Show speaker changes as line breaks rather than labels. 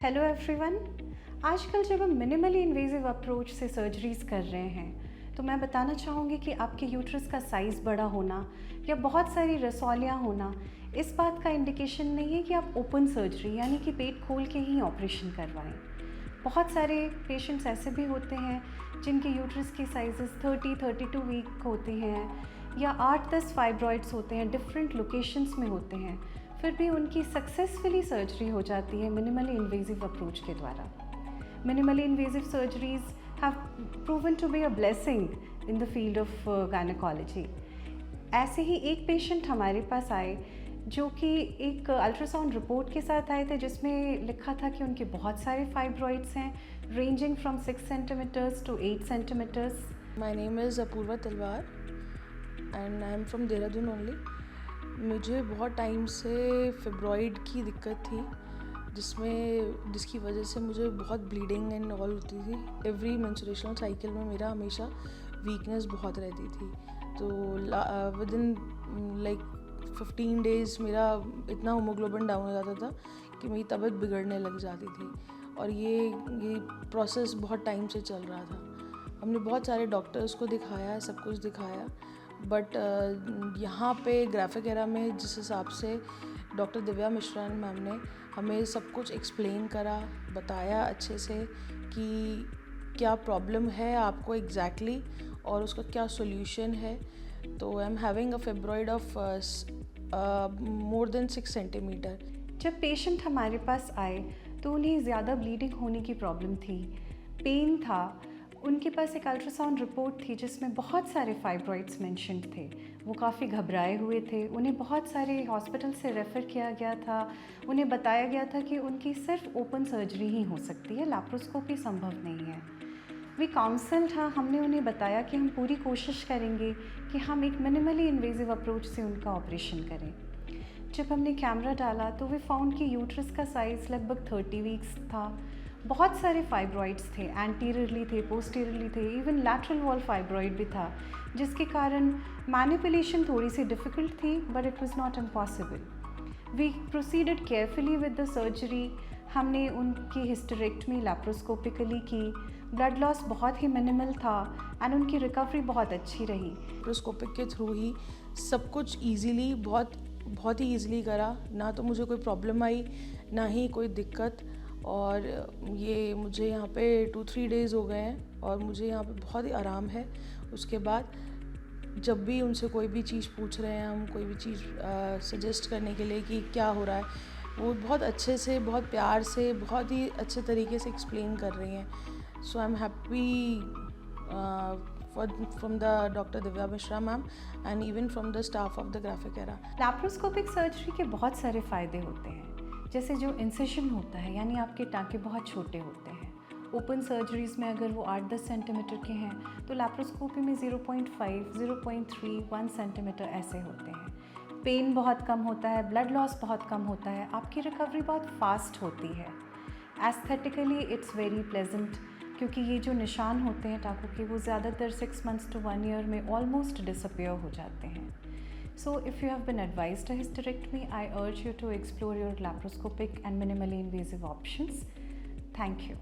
Hello everyone. आजकल जब हम मिनिमली इन्वेजिव अप्रोच से सर्जरीज कर रहे हैं तो मैं बताना चाहूँगी कि आपके यूट्रस का साइज़ बड़ा होना या बहुत सारी रसौलियाँ होना इस बात का इंडिकेशन नहीं है कि आप ओपन सर्जरी यानी कि पेट खोल के ही ऑपरेशन करवाएं। बहुत सारे पेशेंट्स ऐसे भी होते हैं जिनके यूट्रस के साइजेस 30-32 वीक होते हैं या 8-10 फाइब्रॉइड्स होते हैं, डिफरेंट लोकेशंस में होते हैं, फिर भी उनकी सक्सेसफुली सर्जरी हो जाती है मिनिमली इन्वेजिव अप्रोच के द्वारा। Minimally invasive surgeries have proven to be a blessing in the field of gynaecology. ऐसे ही एक पेशेंट हमारे पास आए जो कि एक अल्ट्रासाउंड रिपोर्ट के साथ आए थे जिसमें लिखा था कि उनके बहुत सारे फाइब्रॉइड्स हैं ranging from 6 centimetres to 8 centimetres.
My name is Apurva Talwar and I am from Dehradun only. मुझे बहुत टाइम से फिब्रॉइड की दिक्कत थी जिसकी वजह से मुझे बहुत ब्लीडिंग एंड ऑल होती थी। एवरी मेंस्ट्रुएशनल साइकिल में मेरा हमेशा वीकनेस बहुत रहती थी। तो विद इन लाइक 15 डेज़ मेरा इतना हीमोग्लोबिन डाउन हो जाता था कि मेरी तबीयत बिगड़ने लग जाती थी। और ये प्रोसेस बहुत टाइम से चल रहा था। हमने बहुत सारे डॉक्टर्स को दिखाया, सब कुछ दिखाया, बट यहाँ पे ग्राफिक एरा में जिस हिसाब से डॉक्टर दिव्या मिश्रा मैम ने हमें सब कुछ एक्सप्लेन करा, बताया अच्छे से कि क्या प्रॉब्लम है आपको एग्जैक्टली और उसका क्या सॉल्यूशन है। तो I am having a fibroid of more than 6 centimetre.
जब पेशेंट हमारे पास आए तो उन्हें ज़्यादा ब्लीडिंग होने की प्रॉब्लम थी, पेन था, उनके पास एक अल्ट्रासाउंड रिपोर्ट थी जिसमें बहुत सारे फाइब्रॉइड्स मेंशन्ड थे। वो काफ़ी घबराए हुए थे, उन्हें बहुत सारे हॉस्पिटल से रेफ़र किया गया था। उन्हें बताया गया था कि उनकी सिर्फ ओपन सर्जरी ही हो सकती है, लैप्रोस्कोपी संभव नहीं है। वी काउंसल्ड, हाँ, हमने उन्हें बताया कि हम पूरी कोशिश करेंगे कि हम एक मिनिमली इन्वेजिव अप्रोच से उनका ऑपरेशन करें। जब हमने कैमरा डाला तो वे फाउंड कि यूट्रस का साइज़ लगभग 30 वीक्स था। बहुत सारे फाइब्रॉइड्स थे, एंटीरियरली थे, पोस्टीरियरली थे, इवन लैटरल वॉल फाइब्रॉइड भी था, जिसके कारण मैनिपुलेशन थोड़ी सी डिफ़िकल्ट थी, but it was not impossible. We proceeded carefully with the surgery. हमने उनकी हिस्टेरेक्टमी लैप्रोस्कोपिकली की। ब्लड लॉस बहुत ही मिनिमल था एंड उनकी रिकवरी बहुत अच्छी रही।
लैप्रोस्कोपिक के थ्रू ही सब कुछ ईजीली बहुत ही ईजिली करा, ना तो मुझे कोई प्रॉब्लम आई ना ही कोई दिक्कत। और ये मुझे यहाँ पे 2-3 डेज़ हो गए हैं और मुझे यहाँ पे बहुत ही आराम है। उसके बाद जब भी उनसे कोई भी चीज़ पूछ रहे हैं हम, कोई भी चीज़ सजेस्ट करने के लिए कि क्या हो रहा है, वो बहुत अच्छे से, बहुत प्यार से, बहुत ही अच्छे तरीके से एक्सप्लेन कर रही हैं। So I am happy from the Dr. Divya Mishra ma'am and even from the staff of the graphic era.
Laparoscopic surgery के बहुत सारे फ़ायदे होते हैं, जैसे जो इंसेशन होता है यानी आपके टाँके बहुत छोटे होते हैं। ओपन सर्जरीज़ में अगर वो 8-10 सेंटीमीटर के हैं तो लैप्रोस्कोपी में 0.5, 0.3, 1 सेंटीमीटर ऐसे होते हैं। पेन बहुत कम होता है, ब्लड लॉस बहुत कम होता है, आपकी रिकवरी बहुत फास्ट होती है। एस्थेटिकली इट्स वेरी प्लेजेंट, क्योंकि ये जो निशान होते हैं टाँकों के वो ज़्यादातर 6 months to 1 year में ऑलमोस्ट डिसअपियर हो जाते हैं। So if you have been advised a hysterectomy, I urge you to explore your laparoscopic and minimally invasive options. Thank you.